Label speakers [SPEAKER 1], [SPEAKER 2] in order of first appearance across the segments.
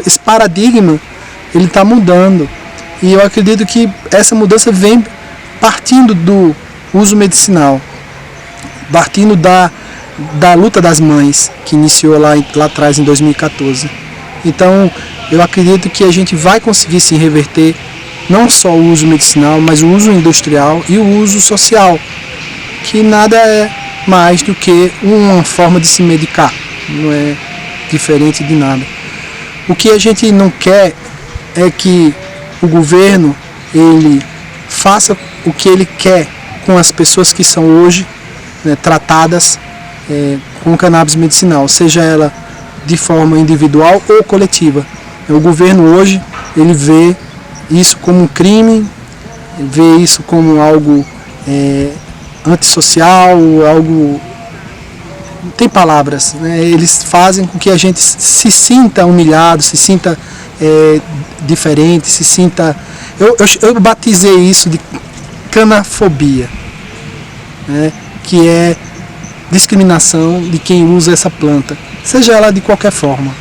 [SPEAKER 1] Esse paradigma, ele está mudando. E eu acredito que essa mudança vem partindo do uso medicinal, partindo da luta das mães, que iniciou lá atrás, em 2014. Então, eu acredito que a gente vai conseguir sim reverter não só o uso medicinal, mas o uso industrial e o uso social, que nada é mais do que uma forma de se medicar, não é diferente de nada. O que a gente não quer é que o governo ele faça o que ele quer com as pessoas que são hoje, né, tratadas com cannabis medicinal, seja ela de forma individual ou coletiva. O governo hoje ele vê isso como um crime, vê isso como algo antissocial, algo... não tem palavras, né? Eles fazem com que a gente se sinta humilhado, se sinta diferente, se sinta... Eu batizei isso de canafobia, né? Que é discriminação de quem usa essa planta, seja ela de qualquer forma.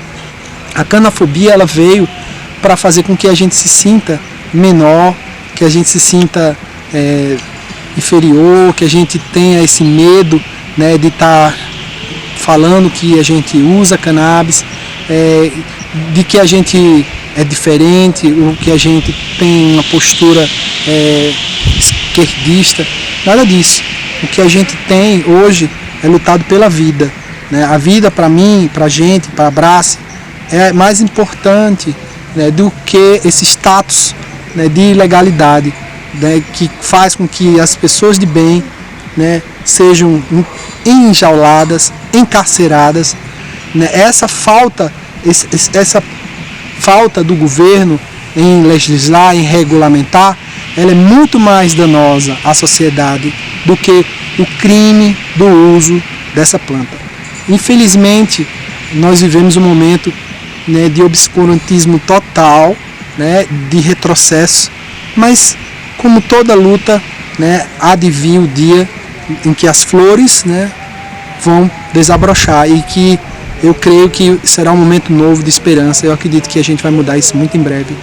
[SPEAKER 1] A canafobia ela veio para fazer com que a gente se sinta menor, que a gente se sinta inferior, que a gente tenha esse medo, né, de estar falando que a gente usa cannabis, de que a gente é diferente, ou que a gente tem uma postura esquerdista. Nada disso. O que a gente tem hoje é lutado pela vida, né? A vida, para mim, para a gente, para a Brace, é mais importante, né, do que esse status, né, de ilegalidade, né, que faz com que as pessoas de bem, né, sejam enjauladas, encarceradas, né? Essa falta do governo em legislar, em regulamentar, ela é muito mais danosa à sociedade do que o crime do uso dessa planta. Infelizmente, nós vivemos um momento, né, de obscurantismo total, né, de retrocesso, mas como toda luta, né, há de vir o dia em que as flores, né, vão desabrochar, e que eu creio que será um momento novo de esperança. Eu acredito que a gente vai mudar isso muito em breve.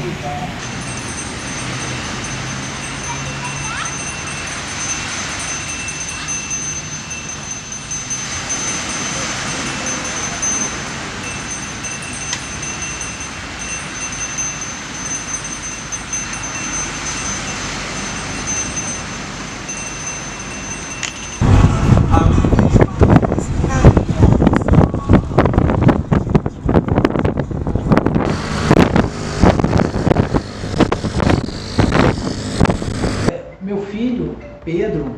[SPEAKER 2] Meu filho, Pedro,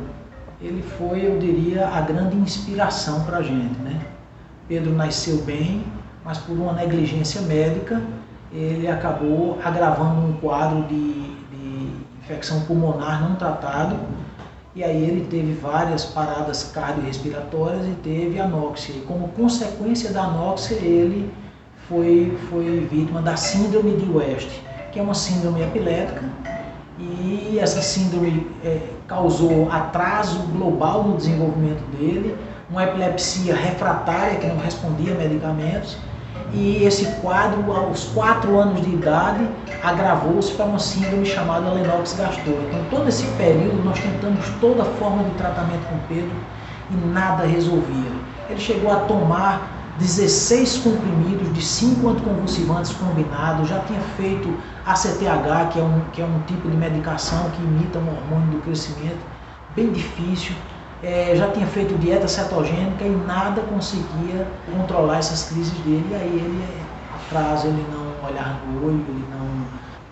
[SPEAKER 2] ele foi, eu diria, a grande inspiração para a gente, né? Pedro nasceu bem, mas por uma negligência médica, ele acabou agravando um quadro de infecção pulmonar não tratado, e aí ele teve várias paradas cardiorrespiratórias e teve anóxia. E como consequência da anóxia, ele foi vítima da síndrome de West, que é uma síndrome epilética. E essa síndrome causou atraso global no desenvolvimento dele, uma epilepsia refratária que não respondia a medicamentos, e esse quadro, aos 4 anos de idade, agravou-se para uma síndrome chamada Lennox-Gastaut. Então, todo esse período, nós tentamos toda forma de tratamento com Pedro e nada resolvia. Ele chegou a tomar 16 comprimidos de 5 anticonvulsivantes combinados, já tinha feito ACTH, que é um tipo de medicação que imita um hormônio do crescimento, bem difícil, já tinha feito dieta cetogênica e nada conseguia controlar essas crises dele. E aí ele atraso, ele não olhava no olho, ele não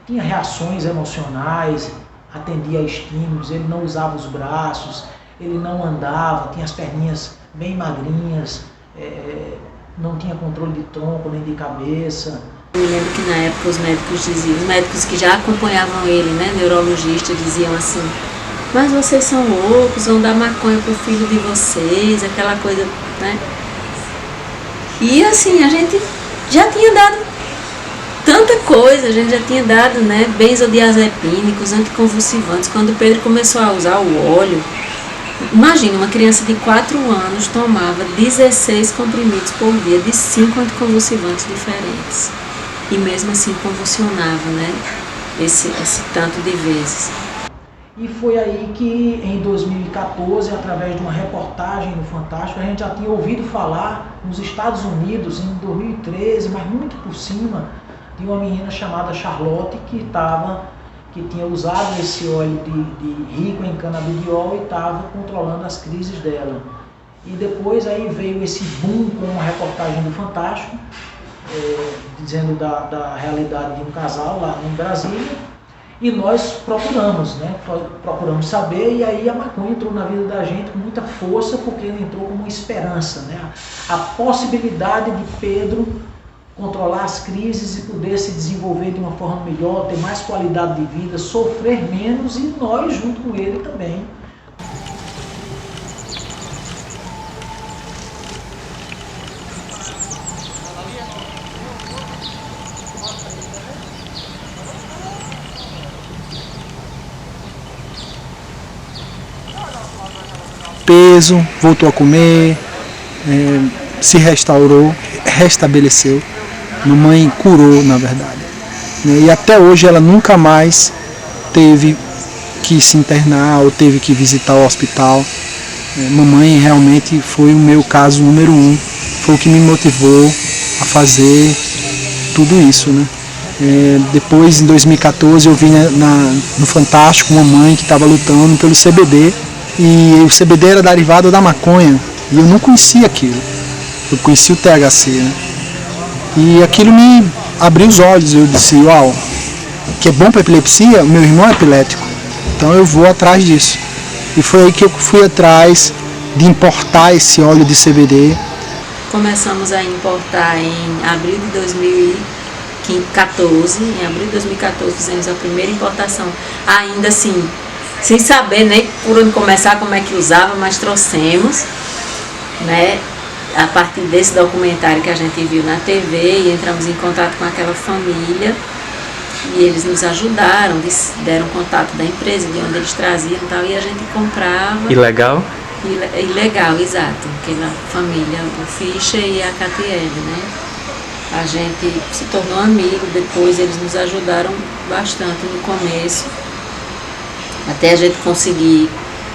[SPEAKER 2] tinha reações emocionais, atendia a estímulos, ele não usava os braços, ele não andava, tinha as perninhas bem magrinhas, não tinha controle de tronco nem de cabeça.
[SPEAKER 3] Eu me lembro que na época os médicos que já acompanhavam ele, né, neurologistas, diziam assim: mas vocês são loucos, vão dar maconha pro filho de vocês, aquela coisa, né? E assim, a gente já tinha dado tanta coisa, a gente já tinha dado, né, benzodiazepínicos, anticonvulsivantes. Quando o Pedro começou a usar o óleo, imagina, uma criança de 4 anos tomava 16 comprimidos por dia de 5 anticonvulsivantes diferentes. e mesmo assim convulsionava, né? Esse tanto de vezes.
[SPEAKER 2] E foi aí que em 2014, através de uma reportagem no Fantástico, a gente já tinha ouvido falar nos Estados Unidos, em 2013, mas muito por cima, de uma menina chamada Charlotte que tinha usado esse óleo de rico em canabidiol e estava controlando as crises dela. E depois aí veio esse boom com uma reportagem do Fantástico, dizendo da realidade de um casal lá em Brasília. E nós procuramos saber, e aí a maconha entrou na vida da gente com muita força, porque ele entrou como uma esperança, né? A possibilidade de Pedro controlar as crises e poder se desenvolver de uma forma melhor, ter mais qualidade de vida, sofrer menos, e nós junto com ele também.
[SPEAKER 1] Peso, voltou a comer, se restaurou, restabeleceu. Mamãe curou, na verdade. E até hoje ela nunca mais teve que se internar ou teve que visitar o hospital. Mamãe realmente foi o meu caso número 1, foi o que me motivou a fazer tudo isso, né? Depois, em 2014, eu vi no Fantástico uma mãe que estava lutando pelo CBD, e o CBD era derivado da maconha, e eu não conhecia aquilo, eu conheci o THC, né? E aquilo me abriu os olhos, eu disse, uau, que é bom para epilepsia, o meu irmão é epilético, então eu vou atrás disso. E foi aí que eu fui atrás de importar esse óleo de CBD.
[SPEAKER 3] Começamos a importar em abril de 2014, em abril de 2014 fizemos a primeira importação, ainda assim, sem saber nem por onde começar, como é que usava, mas trouxemos, né, a partir desse documentário que a gente viu na TV, e entramos em contato com aquela família, e eles nos ajudaram, deram contato da empresa, de onde eles traziam e tal, e a gente comprava.
[SPEAKER 4] Ilegal?
[SPEAKER 3] Ilegal, exato, aquela família, o Fischer e a Catiele, né? A gente se tornou amigo, depois eles nos ajudaram bastante no começo, até a gente conseguir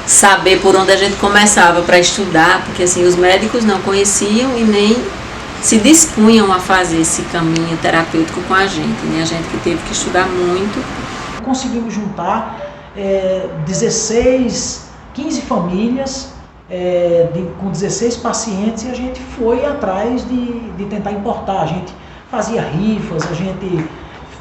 [SPEAKER 3] saber por onde a gente começava para estudar, porque assim, os médicos não conheciam e nem se dispunham a fazer esse caminho terapêutico com a gente, né? A gente que teve que estudar muito.
[SPEAKER 2] Conseguimos juntar 15 famílias com 16 pacientes, e a gente foi atrás de tentar importar. A gente fazia rifas, a gente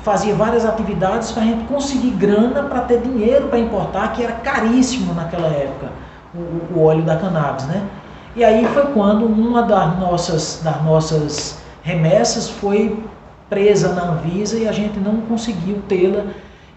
[SPEAKER 2] fazia várias atividades para a gente conseguir grana para ter dinheiro para importar, que era caríssimo naquela época, o óleo da cannabis, né? E aí foi quando uma das nossas remessas foi presa na Anvisa e a gente não conseguiu tê-la.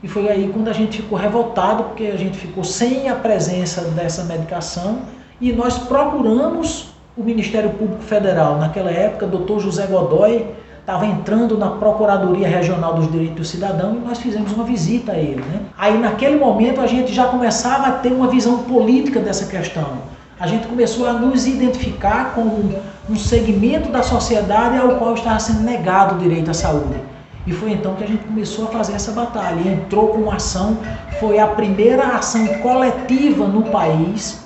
[SPEAKER 2] E foi aí quando a gente ficou revoltado, porque a gente ficou sem a presença dessa medicação, e nós procuramos o Ministério Público Federal. Naquela época, o Dr. José Godoy estava entrando na Procuradoria Regional dos Direitos do Cidadão, e nós fizemos uma visita a ele, né? Aí naquele momento a gente já começava a ter uma visão política dessa questão. A gente começou a nos identificar como um segmento da sociedade ao qual estava sendo negado o direito à saúde. E foi então que a gente começou a fazer essa batalha. E entrou com uma ação, foi a primeira ação coletiva no país.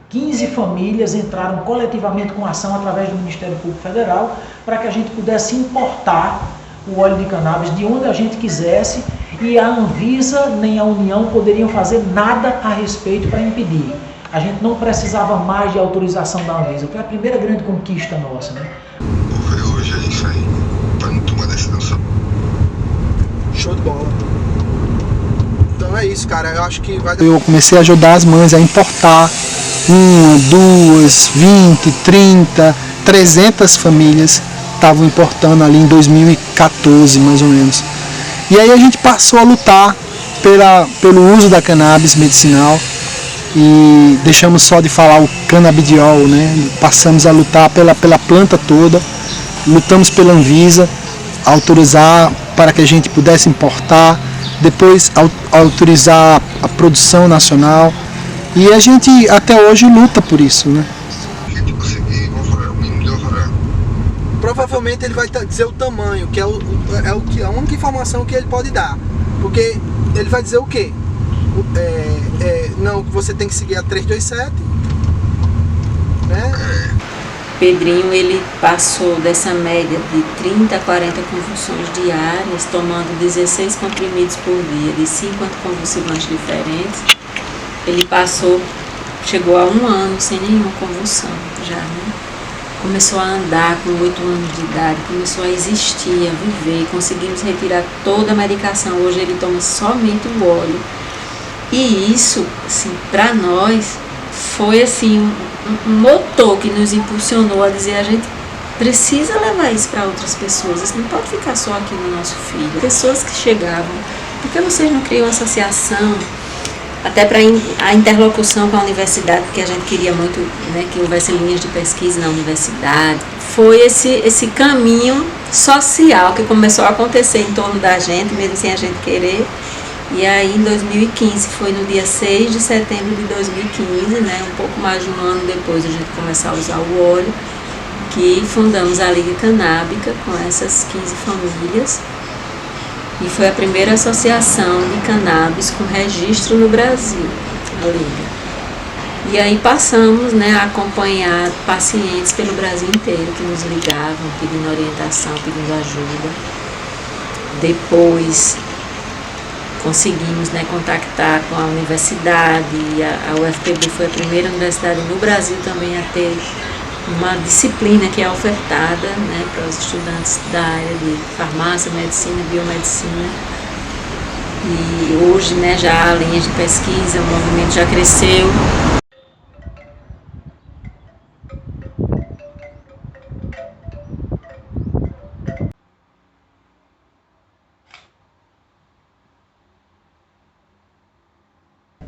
[SPEAKER 2] 15 famílias entraram coletivamente com ação através do Ministério Público Federal para que a gente pudesse importar o óleo de cannabis de onde a gente quisesse, e a Anvisa nem a União poderiam fazer nada a respeito para impedir. A gente não precisava mais de autorização da Anvisa. Foi a primeira grande conquista nossa, né?
[SPEAKER 5] Hoje é isso aí, para não tomar decisão só.
[SPEAKER 1] Show de bola. Então é isso, cara. Eu acho que vai... Eu comecei a ajudar as mães a importar 1, 2, 20, 30, 300 famílias estavam importando ali em 2014, mais ou menos. E aí a gente passou a lutar pelo uso da cannabis medicinal, e deixamos só de falar o canabidiol, né? Passamos a lutar pela planta toda, lutamos pela Anvisa, autorizar para que a gente pudesse importar, depois autorizar a produção nacional, e a gente até hoje luta por isso, né? provavelmente ele vai dizer o tamanho, que é a única informação que ele pode dar. Porque ele vai dizer o quê? Não, você tem que seguir a 327, né?
[SPEAKER 3] Pedrinho, ele passou dessa média de 30 a 40 convulsões diárias, tomando 16 comprimidos por dia, de 5 anticonvulsivantes diferentes. Ele chegou a 1 ano sem nenhuma convulsão já, né? Começou a andar com 8 anos de idade, começou a existir, a viver, conseguimos retirar toda a medicação. Hoje ele toma somente o óleo. E isso, assim, para nós, foi assim, um motor que nos impulsionou a dizer: a gente precisa levar isso para outras pessoas, isso não pode ficar só aqui no nosso filho. Pessoas que chegavam: por que vocês não criam associação? Até para a interlocução com a universidade, porque a gente queria muito, né, que houvesse linhas de pesquisa na universidade. Foi esse caminho social que começou a acontecer em torno da gente, mesmo sem a gente querer. E aí em 2015, foi no dia 6 de setembro de 2015, né, um pouco mais de 1 ano depois de a gente começar a usar o óleo, que fundamos a Liga Canábica com essas 15 famílias. E foi a primeira associação de cannabis com registro no Brasil, a Liga. E aí passamos, né, a acompanhar pacientes pelo Brasil inteiro que nos ligavam, pedindo orientação, pedindo ajuda. Depois conseguimos, né, contactar com a universidade. A UFPB foi a primeira universidade no Brasil também a ter uma disciplina que é ofertada, né, para os estudantes da área de farmácia, medicina, biomedicina. E hoje, né, já há linhas de pesquisa, o movimento já cresceu.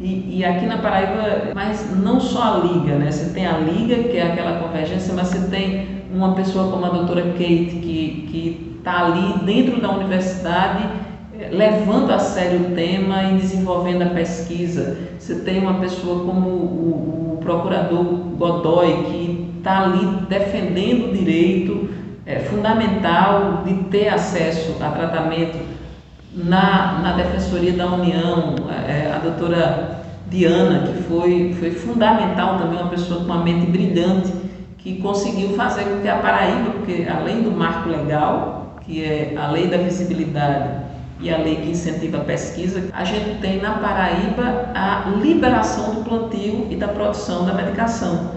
[SPEAKER 4] E aqui na Paraíba, mas não só a Liga, né? Você tem a Liga, que é aquela convergência, mas você tem uma pessoa como a doutora Kate, que está ali dentro da universidade, levando a sério o tema e desenvolvendo a pesquisa. Você tem uma pessoa como o procurador Godoy, que está ali defendendo o direito fundamental de ter acesso a tratamento na Defensoria da União. A doutora Diana, que foi fundamental também, uma pessoa com uma mente brilhante, que conseguiu fazer com que a Paraíba, porque além do marco legal, que é a lei da visibilidade e a lei que incentiva a pesquisa, a gente tem na Paraíba a liberação do plantio e da produção da medicação.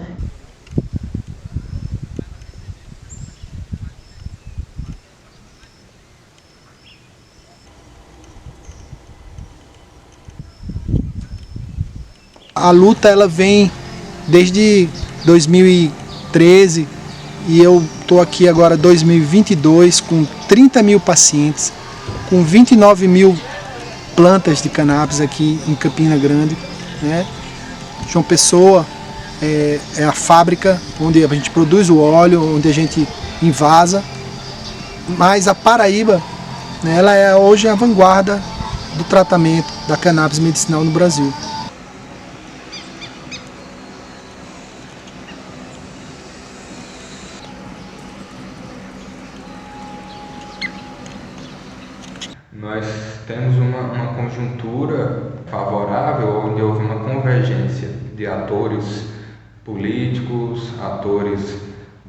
[SPEAKER 1] A luta ela vem desde 2013 e eu estou aqui agora 2022 com 30 mil pacientes, com 29 mil plantas de cannabis aqui em Campina Grande, né? João Pessoa é a fábrica onde a gente produz o óleo, onde a gente invasa, mas a Paraíba, né, ela é hoje a vanguarda do tratamento da cannabis medicinal no Brasil.
[SPEAKER 6] Nós temos uma conjuntura favorável onde houve uma convergência de atores políticos, atores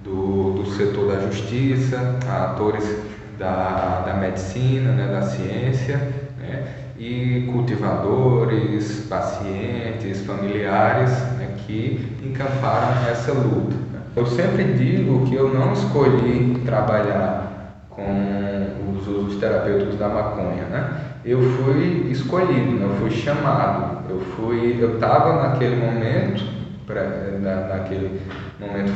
[SPEAKER 6] do setor da justiça, atores da medicina, né, da ciência, né, e cultivadores, pacientes, familiares, né, que encamparam essa luta. Eu sempre digo que eu não escolhi trabalhar com os usos terapêuticos da maconha, né? Eu fui escolhido, eu fui chamado, eu estava naquele momento,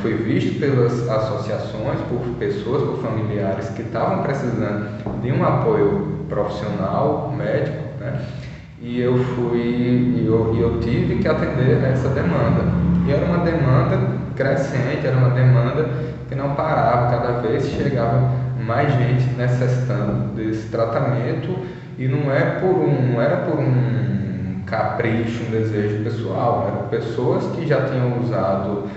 [SPEAKER 6] fui visto pelas associações, por pessoas, por familiares que estavam precisando de um apoio profissional, médico, né? E eu tive que atender essa demanda. E era uma demanda crescente, era uma demanda que não parava, cada vez chegava mais gente necessitando desse tratamento, e não era por um capricho, um desejo pessoal, eram pessoas que já tinham usado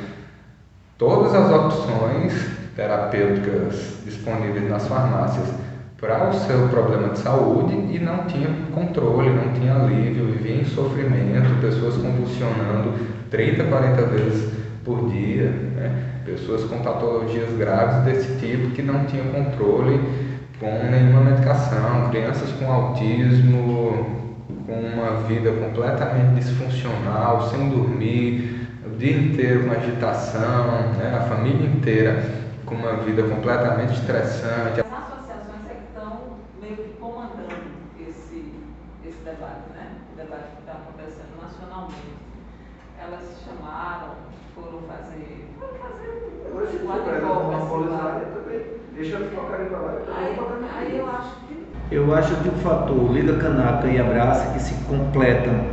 [SPEAKER 6] todas as opções terapêuticas disponíveis nas farmácias para o seu problema de saúde e não tinha controle, não tinha alívio, vivia em sofrimento, pessoas convulsionando 30, 40 vezes por dia, né? Pessoas com patologias graves desse tipo que não tinham controle com nenhuma medicação, crianças com autismo, com uma vida completamente disfuncional, sem dormir, o dia inteiro com agitação, né? A família inteira com uma vida completamente estressante.
[SPEAKER 4] As associações é que estão meio que comandando esse debate, né? O debate que está acontecendo nacionalmente. Elas chamaram, foram fazer o advocacy também. Deixa eles focarem para lá. Aí eu acho que...
[SPEAKER 2] Eu acho que o fator Liga Canábica e Abrace que se completam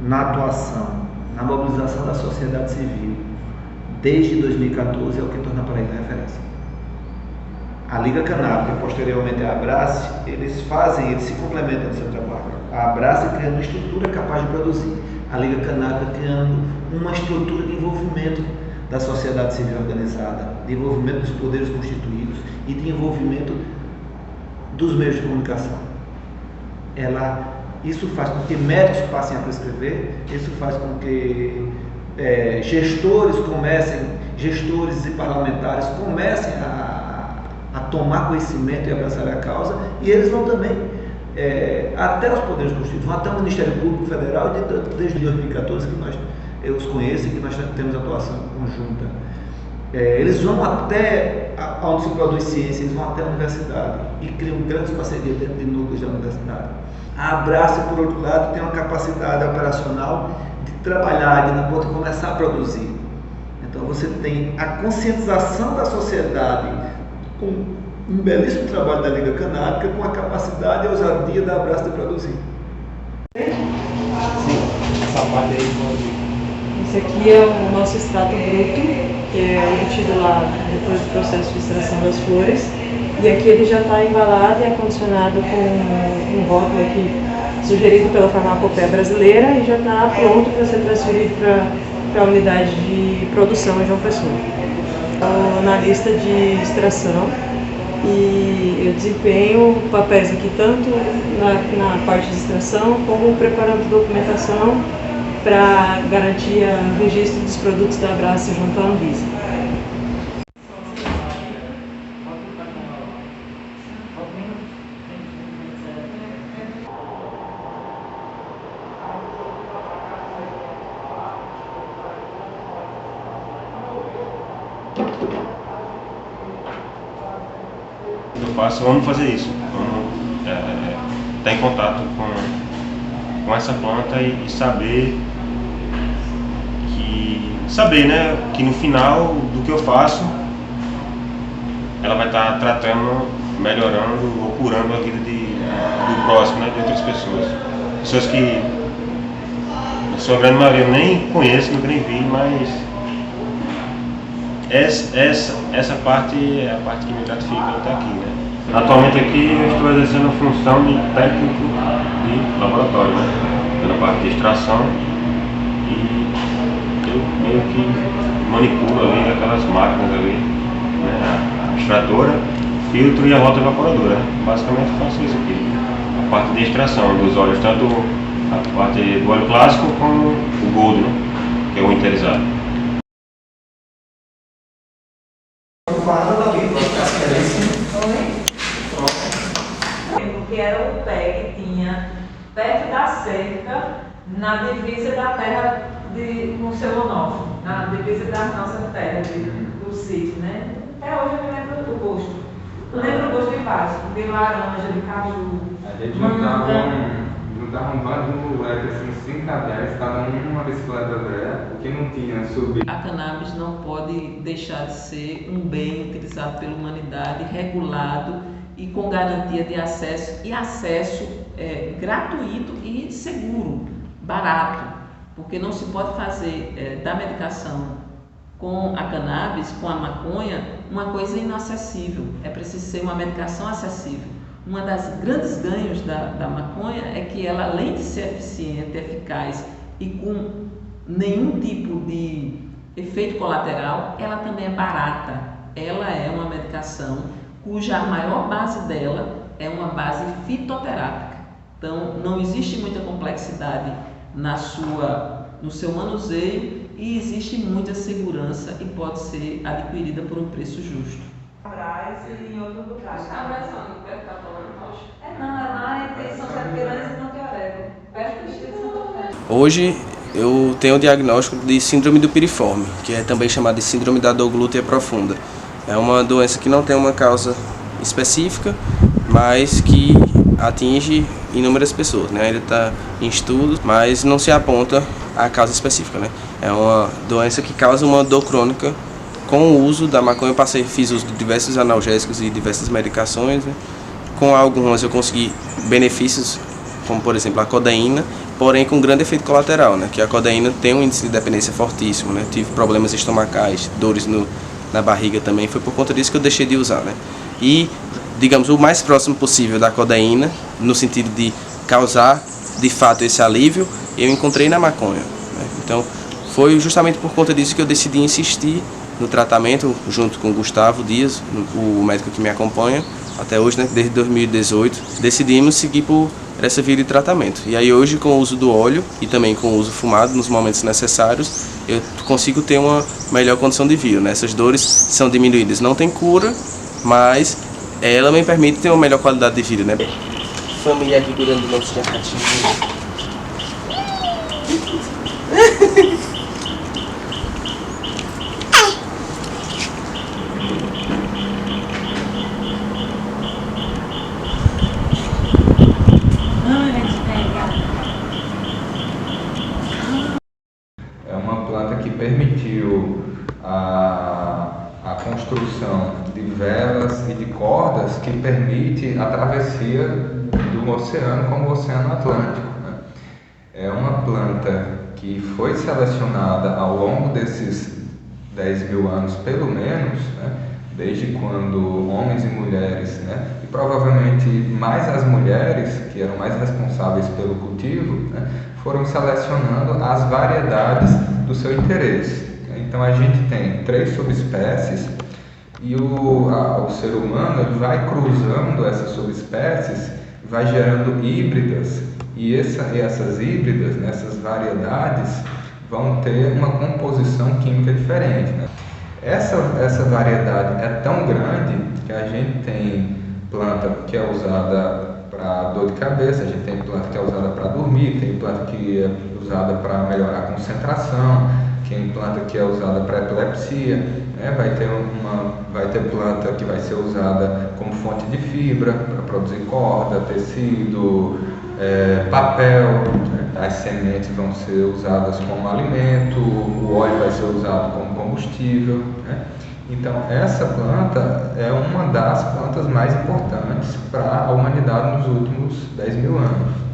[SPEAKER 2] na atuação, na mobilização da sociedade civil, desde 2014 é o que torna a Paraíba referência. A Liga Canábica e posteriormente a Abrace, eles se complementam no seu trabalho. A Abrace criando uma estrutura capaz de produzir, a Liga Canábica criando uma estrutura de envolvimento da sociedade civil organizada, de envolvimento dos poderes constituídos e de envolvimento dos meios de comunicação. Isso faz com que médicos passem a prescrever, isso faz com que gestores e parlamentares comecem a tomar conhecimento e abraçar a causa, e eles vão também até os poderes constituídos, vão até o Ministério Público Federal, desde 2014 que eu os conheço e que nós temos atuação conjunta. Eles vão até onde se produz ciência, eles vão até a universidade e criam grandes parcerias dentro de núcleos da universidade. A Abrace, por outro lado, tem uma capacidade operacional de trabalhar, de começar a produzir. Então você tem a conscientização da sociedade com um belíssimo trabalho da Liga Canábica, com a capacidade e a ousadia da Abrace de produzir.
[SPEAKER 7] Sim, essa parte aí.
[SPEAKER 8] Esse aqui é o nosso extrato bruto, que é obtido lá depois do processo de extração das flores. E aqui ele já está embalado e acondicionado com um rótulo aqui sugerido pela farmacopeia brasileira e já está pronto para ser transferido para a unidade de produção em João Pessoa. Estou na lista de extração e eu desempenho papéis aqui tanto na parte de extração como preparando documentação para garantir o registro dos produtos da Abrace junto à Anvisa.
[SPEAKER 7] Vamos fazer isso, vamos estar em contato com essa planta e saber, né, que no final do que eu faço, ela vai estar tratando, melhorando ou curando a vida do próximo, né, de outras pessoas. Pessoas que, na sua grande maioria, eu nem conheço, nunca nem vi, mas essa parte é a parte que me gratifica em estar aqui, né. Atualmente aqui eu estou exercendo a função de técnico de laboratório, né? Na parte de extração, e eu meio que manipulo ali aquelas máquinas ali, né? A extratora, filtro e a rota evaporadora. Basicamente eu faço isso aqui. A parte de extração dos óleos, tanto a parte do óleo clássico como o gold, né? Que é o interizado.
[SPEAKER 4] Que era o pé que tinha perto da cerca, na divisa da terra com o seu Onofre, na divisa da nossa terra, do sítio, né? Até hoje eu me lembro do gosto. Eu lembro o gosto de vários, de laranja, de caju.
[SPEAKER 6] A gente juntava um bando de moleque, assim, 5 a 10, cada um numa bicicleta velha, porque não tinha subido.
[SPEAKER 4] A cannabis não pode deixar de ser um bem utilizado pela humanidade, regulado e com garantia de acesso gratuito e seguro, barato, porque não se pode fazer da medicação com a cannabis, com a maconha, uma coisa inacessível. É preciso ser uma medicação acessível. Uma das grandes ganhos da maconha é que ela, além de ser eficiente, eficaz e com nenhum tipo de efeito colateral, ela também é barata. ela é uma medicação cuja maior base dela é uma base fitoterápica. Então, não existe muita complexidade no seu manuseio e existe muita segurança e pode ser adquirida por um preço justo.
[SPEAKER 9] Cabrais e em outro lugar.
[SPEAKER 4] Os Cabrais são perto da Polônia,
[SPEAKER 9] não, é lá entre São Sete Piranhas e Monte Aurélio, perto do Distrito de Santa Fé.
[SPEAKER 10] Hoje eu tenho o diagnóstico de síndrome do piriforme, que é também chamada de síndrome da dor glútea profunda. É uma doença que não tem uma causa específica, mas que atinge inúmeras pessoas, né? Ainda está em estudos, mas não se aponta a causa específica, né? É uma doença que causa uma dor crônica com o uso da maconha. Fiz uso de diversos analgésicos e diversas medicações, né? Com algumas eu consegui benefícios, como por exemplo a codeína, porém com grande efeito colateral, né? Que a codeína tem um índice de dependência fortíssimo, né? Tive problemas estomacais, dores na barriga também, foi por conta disso que eu deixei de usar, né? E, digamos, o mais próximo possível da codeína, no sentido de causar de fato esse alívio, eu encontrei na maconha, né? Então foi justamente por conta disso que eu decidi insistir no tratamento, junto com o Gustavo Dias, o médico que me acompanha até hoje, né? Desde 2018, decidimos seguir por essa via de tratamento. E aí hoje, com o uso do óleo e também com o uso fumado nos momentos necessários, eu consigo ter uma melhor condição de vida, né? Essas dores são diminuídas. Não tem cura, mas ela me permite ter uma melhor qualidade de vida, né? Família aqui cuidando do nosso jacatinho.
[SPEAKER 6] É uma planta que permitiu a construção de velas e de cordas que permite a travessia do oceano como o Oceano Atlântico, né? É uma planta que foi selecionada ao longo desses 10 mil anos, pelo menos, né? Desde quando homens e mulheres, né? E provavelmente mais as mulheres, que eram mais responsáveis pelo cultivo, né? Foram selecionando as variedades do seu interesse. Então a gente tem 3 subespécies e o ser humano ele vai cruzando essas subespécies, vai gerando híbridas, e essas híbridas, né, essas variedades, vão ter uma composição química diferente, né? Essa variedade é tão grande que a gente tem planta que é usada para dor de cabeça, a gente tem planta que é usada para dormir, tem planta que é usada para melhorar a concentração, tem planta que é usada para epilepsia, né? Vai ter planta que vai ser usada como fonte de fibra para produzir corda, tecido, papel, né? As sementes vão ser usadas como alimento, o óleo vai ser usado como combustível, né? Então essa planta é uma das plantas mais importantes para a humanidade nos últimos 10 mil anos.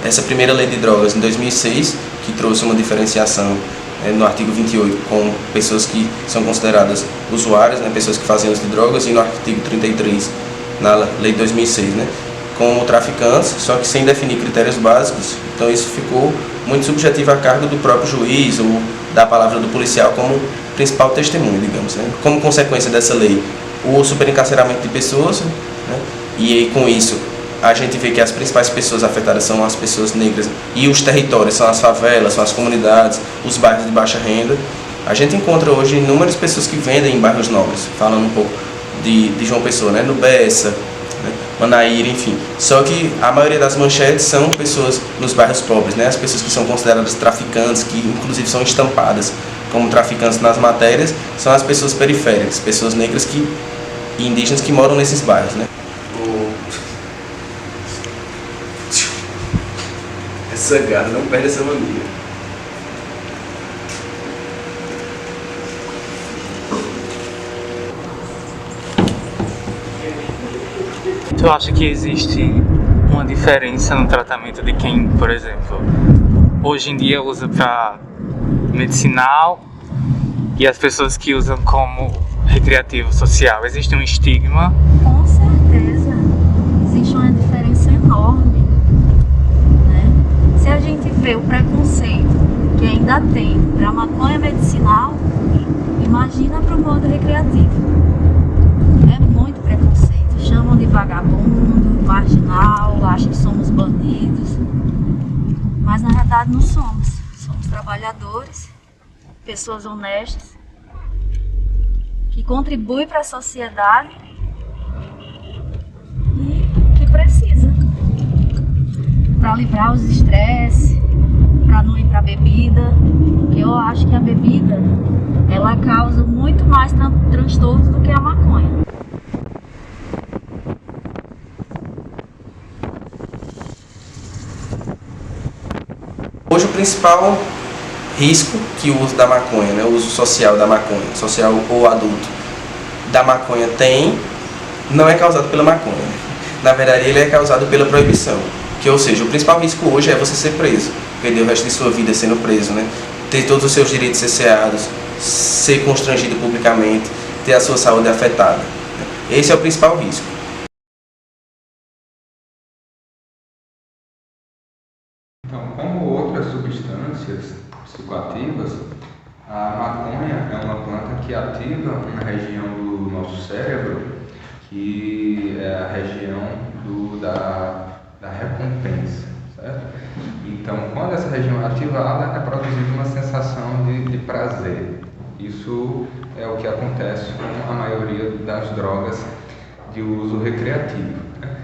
[SPEAKER 10] Essa primeira lei de drogas, em 2006, que trouxe uma diferenciação no artigo 28 com pessoas que são consideradas usuárias, né, pessoas que fazem uso de drogas, e no artigo 33, na lei de 2006, né, como traficantes, só que sem definir critérios básicos. Então isso ficou muito subjetivo a cargo do próprio juiz ou da palavra do policial como principal testemunho, digamos, né. Como consequência dessa lei, o superencarceramento de pessoas, né, e com isso a gente vê que as principais pessoas afetadas são as pessoas negras e os territórios, são as favelas, são as comunidades, os bairros de baixa renda. A gente encontra hoje inúmeras pessoas que vendem em bairros nobres, falando um pouco de João Pessoa, né? No Bessa, né? Manaíra, enfim. Só que a maioria das manchetes são pessoas nos bairros pobres, né? As pessoas que são consideradas traficantes, que inclusive são estampadas como traficantes nas matérias, são as pessoas periféricas, pessoas negras e indígenas que moram nesses bairros, né?
[SPEAKER 11] Essa garra não perde essa mania.
[SPEAKER 12] Tu acha que existe uma diferença no tratamento de quem, por exemplo, hoje em dia usa para medicinal e as pessoas que usam como recreativo social? Existe um estigma?
[SPEAKER 13] Com certeza, existe uma diferença enorme, né? Se a gente vê o preconceito que ainda tem para a maconha medicinal, imagina para o modo recreativo. É muito preconceito. Chamam de vagabundo, marginal, acham que somos bandidos. Mas na verdade não somos. Somos trabalhadores, pessoas honestas, que contribuem para a sociedade e que precisa. Para livrar os estresses, para não ir para a bebida. Porque eu acho que a bebida, ela causa muito mais transtornos do que a maconha.
[SPEAKER 10] Hoje o principal risco que o uso da maconha, né, o uso social da maconha, social ou adulto, da maconha tem, não é causado pela maconha. Na verdade, ele é causado pela proibição. Que, ou seja, o principal risco hoje é você ser preso, perder o resto de sua vida sendo preso, né? Ter todos os seus direitos cerceados, ser constrangido publicamente, ter a sua saúde afetada. Esse é o principal risco.
[SPEAKER 6] Então, como outras substâncias psicoativas, a maconha é uma planta que ativa uma região do nosso cérebro, que é a região da recompensa, certo? Então, quando essa região é ativada, é produzida uma sensação de prazer. Isso é o que acontece com a maioria das drogas de uso recreativo, né?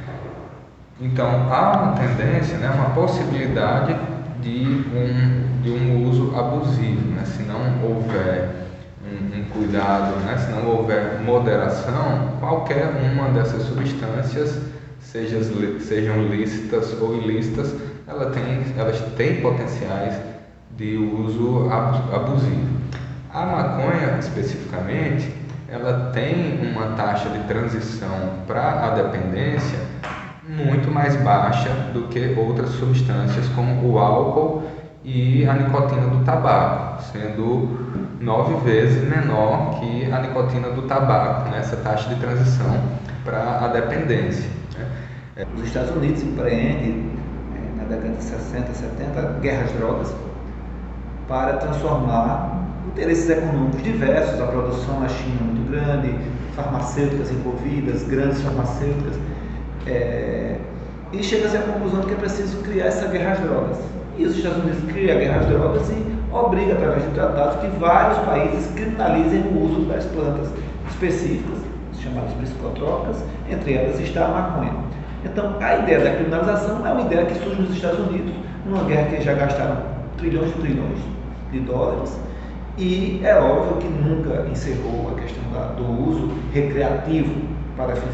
[SPEAKER 6] Então, há uma tendência, né, uma possibilidade de um uso abusivo, né? Se não houver um cuidado, né? Se não houver moderação, qualquer uma dessas substâncias, sejam lícitas ou ilícitas, elas têm potenciais de uso abusivo. A maconha, especificamente, ela tem uma taxa de transição para a dependência muito mais baixa do que outras substâncias como o álcool e a nicotina do tabaco, sendo 9 vezes menor que a nicotina do tabaco nessa taxa de transição para a dependência.
[SPEAKER 14] Os Estados Unidos empreendem, na década de 60, 70, guerras de drogas para transformar interesses econômicos diversos, a produção na China muito grande, farmacêuticas envolvidas, grandes farmacêuticas, e chega-se à conclusão de que é preciso criar essa guerra às drogas. E os Estados Unidos criam a guerra às drogas e obriga, através de tratados, que vários países criminalizem o uso das plantas específicas, chamadas psicotrópicas, entre elas está a maconha. Então, a ideia da criminalização é uma ideia que surge nos Estados Unidos, numa guerra que já gastaram trilhões e trilhões de dólares, e é óbvio que nunca encerrou a questão do uso recreativo para fins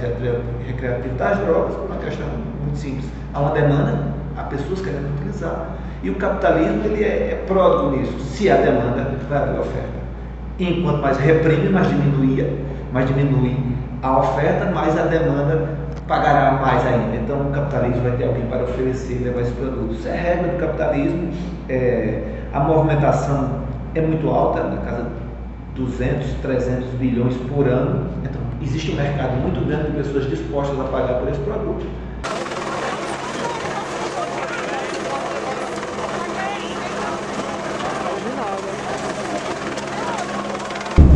[SPEAKER 14] recreativos das drogas, por uma questão muito simples. Há uma demanda, há pessoas querendo utilizar, e o capitalismo ele é pródigo nisso. Se há demanda, vai haver oferta. Enquanto mais reprime, mais diminui a oferta, mais a demanda pagará mais ainda. Então o capitalismo vai ter alguém para oferecer e levar esses produtos. Isso é regra do capitalismo. A movimentação é muito alta, na casa de 200, 300 bilhões por ano. Então existe um mercado muito grande de pessoas dispostas a pagar por esse produto.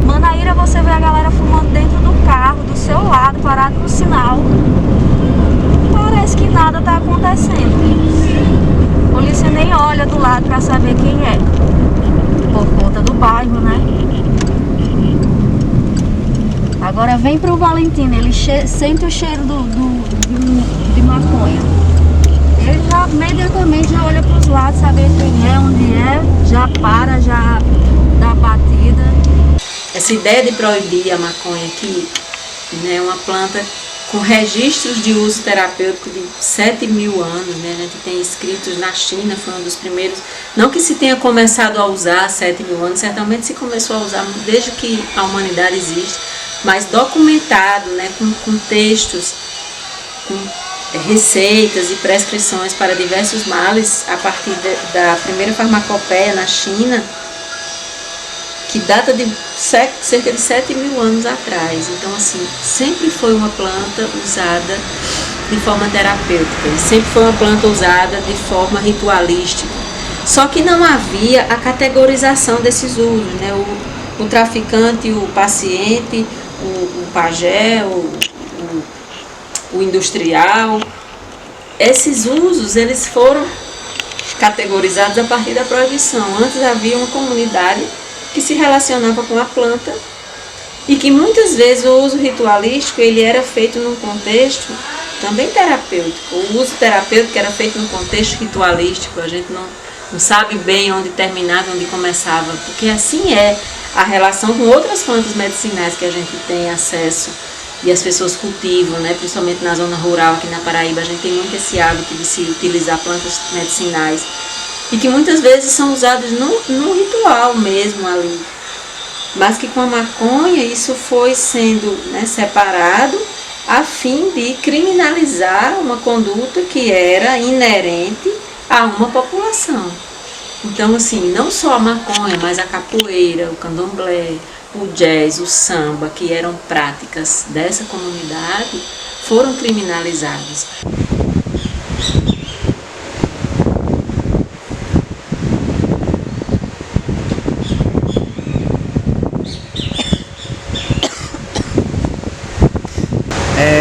[SPEAKER 13] Manaíra, você vê a galera fumando dentro do carro, do seu lado, parado no sinal. Parece que nada está acontecendo. A polícia nem olha do lado para saber quem é. Por conta do bairro, né? Agora vem pro Valentino, ele sente o cheiro de maconha. Ele já imediatamente já olha para os lados, saber quem é, onde é, já para, já dá batida.
[SPEAKER 3] Essa ideia de proibir a maconha aqui, né, é uma planta com registros de uso terapêutico de 7.000 anos, né, a gente tem escritos na China, foi um dos primeiros, não que se tenha começado a usar há 7.000 anos, certamente se começou a usar desde que a humanidade existe, mas documentado, né, com textos com receitas e prescrições para diversos males a partir da primeira farmacopeia na China, que data de cerca de 7.000 anos atrás. Então, assim, sempre foi uma planta usada de forma terapêutica, sempre foi uma planta usada de forma ritualística. Só que não havia a categorização desses usos, né? O traficante, o paciente, o pajé, o industrial. Esses usos, eles foram categorizados a partir da proibição. Antes havia uma comunidade que se relacionava com a planta e que muitas vezes o uso ritualístico ele era feito num contexto também terapêutico. O uso terapêutico era feito num contexto ritualístico. A gente não sabe bem onde terminava, onde começava, porque assim é a relação com outras plantas medicinais que a gente tem acesso e as pessoas cultivam, né? Principalmente na zona rural, aqui na Paraíba, a gente tem muito esse hábito de se utilizar plantas medicinais e que muitas vezes são usadas no ritual mesmo ali, mas que com a maconha isso foi sendo, né, separado a fim de criminalizar uma conduta que era inerente a uma população. Então, assim, não só a maconha, mas a capoeira, o candomblé, o jazz, o samba, que eram práticas dessa comunidade, foram criminalizadas.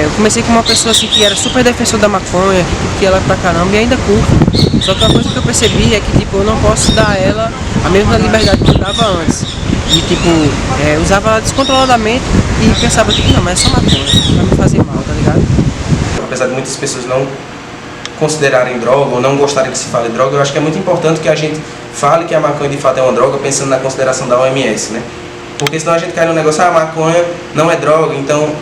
[SPEAKER 15] Eu comecei com uma pessoa assim que era super defensor da maconha, que curtia ela pra caramba e ainda curto. Só que uma coisa que eu percebi é que tipo, eu não posso dar a ela a mesma liberdade que eu dava antes. E tipo, usava ela descontroladamente e pensava tipo, não, mas é só maconha, vai me fazer mal, tá ligado?
[SPEAKER 10] Apesar de muitas pessoas não considerarem droga ou não gostarem que se fale droga, eu acho que é muito importante que a gente fale que a maconha de fato é uma droga pensando na consideração da OMS, né? Porque senão a gente cai no negócio, a maconha não é droga, então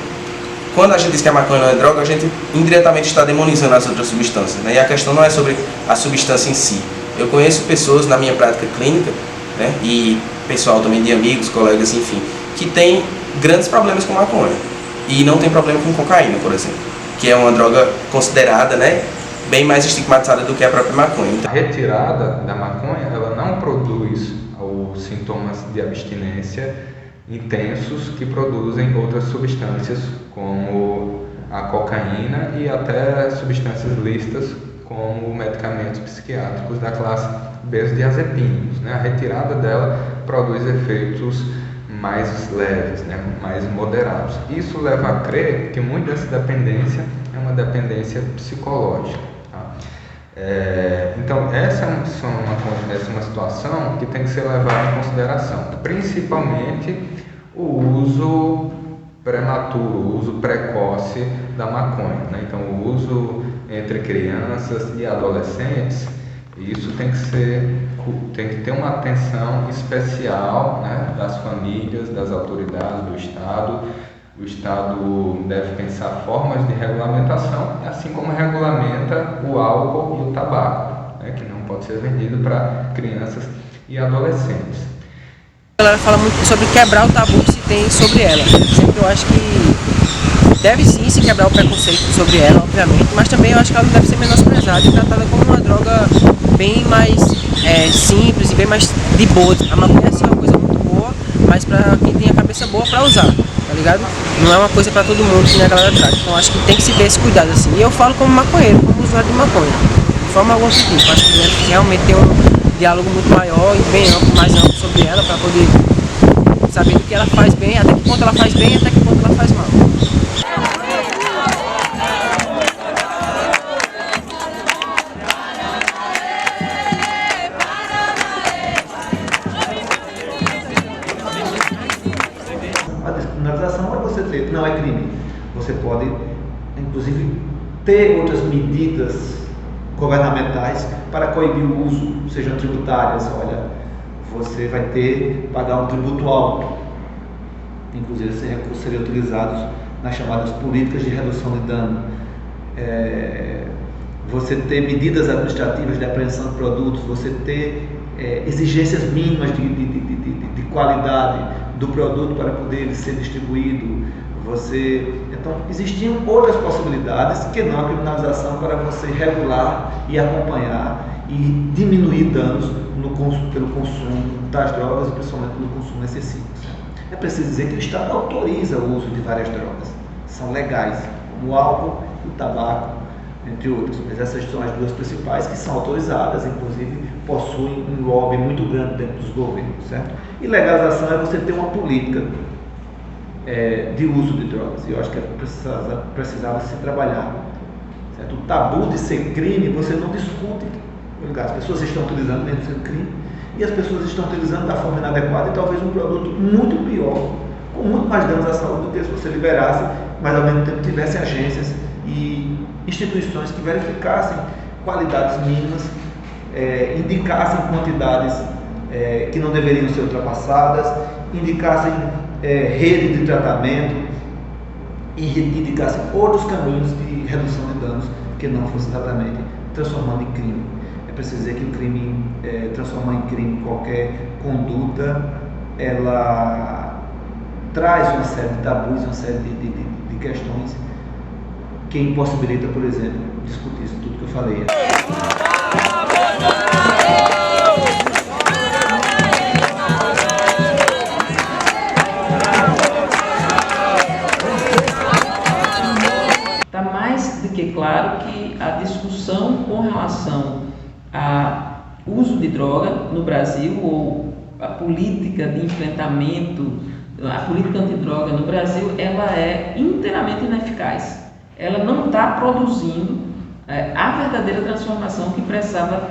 [SPEAKER 10] quando a gente diz que a maconha não é droga, a gente indiretamente está demonizando as outras substâncias, né? E a questão não é sobre a substância em si. Eu conheço pessoas na minha prática clínica, né? E pessoal também de amigos, colegas, enfim, que tem grandes problemas com maconha e não tem problema com cocaína, por exemplo, que é uma droga considerada, né, bem mais estigmatizada do que a própria maconha.
[SPEAKER 6] A retirada da maconha, ela não produz os sintomas de abstinência intensos que produzem outras substâncias como a cocaína e até substâncias lícitas como medicamentos psiquiátricos da classe benzodiazepínicos, né? A retirada dela produz efeitos mais leves, né? Mais moderados. Isso leva a crer que muita dessa dependência é uma dependência psicológica. Então essa é uma situação que tem que ser levada em consideração, principalmente o uso prematuro, o uso precoce da maconha, né? Então o uso entre crianças e adolescentes, isso tem que ter uma atenção especial, né, das famílias, das autoridades, do Estado. O Estado deve pensar formas de regulamentação, assim como regulamenta o álcool e o tabaco, né, que não pode ser vendido para crianças e adolescentes.
[SPEAKER 15] A galera fala muito sobre quebrar o tabu que se tem sobre ela. Sempre eu acho que deve sim se quebrar o preconceito sobre ela, obviamente, mas também eu acho que ela não deve ser menosprezada e tratada como uma droga bem mais simples e bem mais de boa. A maconha é uma coisa muito boa, mas para quem tem a cabeça boa para usar, tá ligado? Não é uma coisa para todo mundo que nem a galera trata. Então acho que tem que se ter esse cuidado assim. E eu falo como maconheiro, como usuário de maconha, de forma alguma tipo. Acho que deve realmente ter um diálogo muito maior e bem amplo, mais amplo sobre ela, para poder saber do que ela faz bem, até que ponto ela faz bem e até que ponto ela faz mal.
[SPEAKER 14] A descriminalização é você dizer que não é crime. Você pode, inclusive, ter outras medidas governamentais para coibir o uso, sejam tributárias. Olha, você vai pagar um tributo alto. Inclusive, esses recursos seriam utilizados nas chamadas políticas de redução de dano. Você ter medidas administrativas de apreensão de produtos, você ter exigências mínimas de qualidade do produto para poder ser distribuído, Então, existiam outras possibilidades que não a criminalização para você regular e acompanhar e diminuir danos pelo consumo das drogas e principalmente pelo consumo excessivo. É preciso dizer que o Estado autoriza o uso de várias drogas, são legais, como o álcool e o tabaco, entre outros, mas essas são as duas principais que são autorizadas, inclusive possuem um lobby muito grande dentro dos governos, certo? E legalização é você ter uma política de uso de drogas, e eu acho que precisava se trabalhar, certo? O tabu de ser crime você não discute, as pessoas estão utilizando mesmo sendo crime, e as pessoas estão utilizando da forma inadequada e talvez um produto muito pior, com muito mais danos à saúde do que se você liberasse, mas ao mesmo tempo tivesse agências e instituições que verificassem qualidades mínimas, indicassem quantidades que não deveriam ser ultrapassadas, indicassem rede de tratamento e indicassem outros caminhos de redução de danos que não fosse exatamente transformando em crime. É preciso dizer que o crime, transformar em crime qualquer conduta, ela traz uma série de tabus, uma série de questões que impossibilita, por exemplo, discutir isso tudo que eu falei.
[SPEAKER 4] Está mais do que claro que a discussão com relação ao uso de droga no Brasil, ou a política de enfrentamento, a política antidroga no Brasil, ela é inteiramente ineficaz. Ela não está produzindo a verdadeira transformação que precisava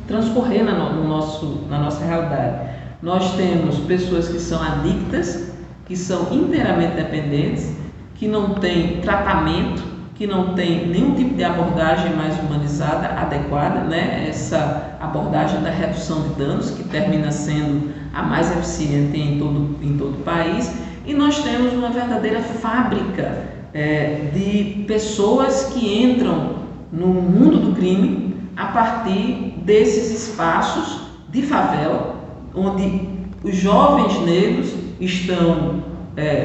[SPEAKER 4] transcorrer na nossa realidade. Nós temos pessoas que são adictas, que são inteiramente dependentes, que não têm tratamento, que não tem nenhum tipo de abordagem mais humanizada, adequada, né? Essa abordagem da redução de danos, que termina sendo a mais eficiente em todo o país. E nós temos uma verdadeira fábrica de pessoas que entram no mundo do crime a partir desses espaços de favela, onde os jovens negros estão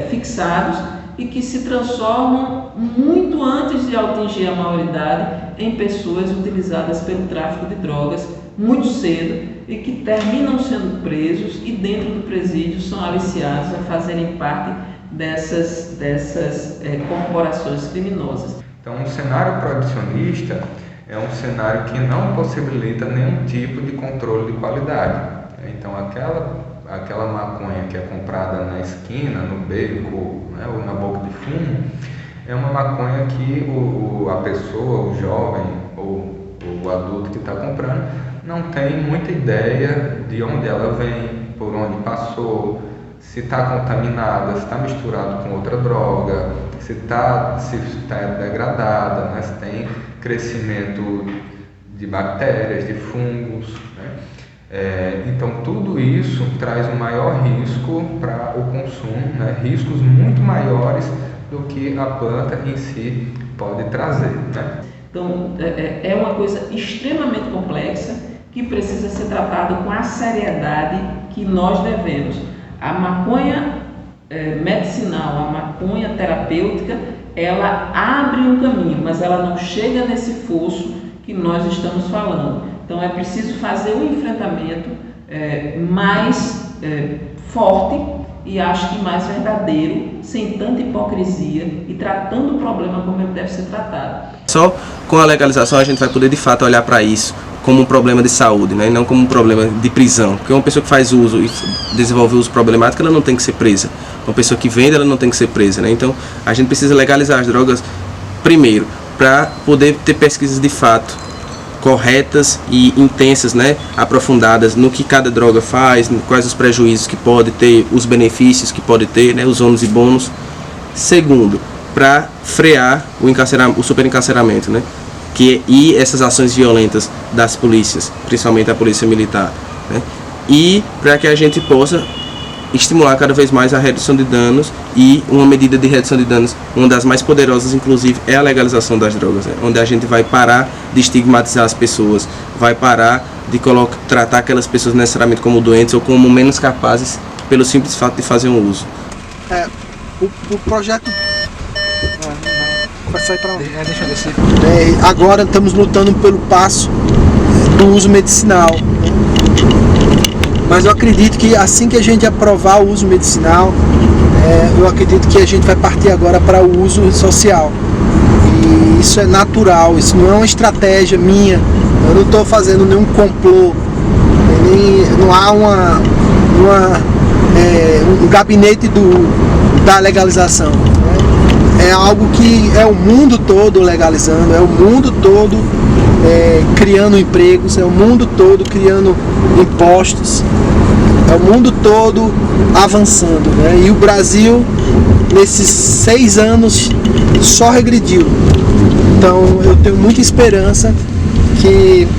[SPEAKER 4] fixados e que se transformam muito antes de atingir a maioridade em pessoas utilizadas pelo tráfico de drogas muito cedo e que terminam sendo presos e dentro do presídio são aliciados a fazerem parte dessas corporações criminosas.
[SPEAKER 6] Então, um cenário proibicionista é um cenário que não possibilita nenhum tipo de controle de qualidade. Então, aquela maconha que é comprada na esquina, no beco, né, ou na boca de fumo, é uma maconha que a pessoa, o jovem ou o adulto que está comprando não tem muita ideia de onde ela vem, por onde passou, se está contaminada, se está misturado com outra droga, se está degradada, né, se tem crescimento de bactérias, de fungos, né? Então tudo isso traz um maior risco para o consumo, né? Riscos muito maiores do que a planta em si pode trazer, né?
[SPEAKER 4] Então é uma coisa extremamente complexa que precisa ser tratada com a seriedade que nós devemos. A maconha medicinal, a maconha terapêutica, ela abre um caminho, mas ela não chega nesse fosso que nós estamos falando. Então é preciso fazer um enfrentamento mais forte e acho que mais verdadeiro, sem tanta hipocrisia e tratando o problema como ele deve ser tratado.
[SPEAKER 10] Só com a legalização a gente vai poder de fato olhar para isso como um problema de saúde, né? E não como um problema de prisão. Porque uma pessoa que faz uso e desenvolve uso problemático, ela não tem que ser presa. Uma pessoa que vende, ela não tem que ser presa, né? Então a gente precisa legalizar as drogas primeiro, para poder ter pesquisas de fato corretas e intensas, né, aprofundadas no que cada droga faz, quais os prejuízos que pode ter, os benefícios que pode ter, né, os ônus e bônus. Segundo, para frear o superencarceramento, né, e essas ações violentas das polícias, principalmente a polícia militar, né, e para que a gente possa estimular cada vez mais a redução de danos, e uma medida de redução de danos, uma das mais poderosas inclusive, é a legalização das drogas, né? Onde a gente vai parar de estigmatizar as pessoas, vai parar de tratar aquelas pessoas necessariamente como doentes ou como menos capazes pelo simples fato de fazer um uso.
[SPEAKER 1] O projeto... Vai sair para onde?
[SPEAKER 2] Deixa eu descer.
[SPEAKER 1] Agora estamos lutando pelo passo do uso medicinal. Mas eu acredito que assim que a gente aprovar o uso medicinal, eu acredito que a gente vai partir agora para o uso social. E isso é natural, isso não é uma estratégia minha. Eu não estou fazendo nenhum complô, não há um gabinete da legalização. É algo que é o mundo todo legalizando, é o mundo todo criando empregos, é o mundo todo criando impostos, é o mundo todo avançando, né? E o Brasil, nesses 6 anos, só regrediu. Então eu tenho muita esperança que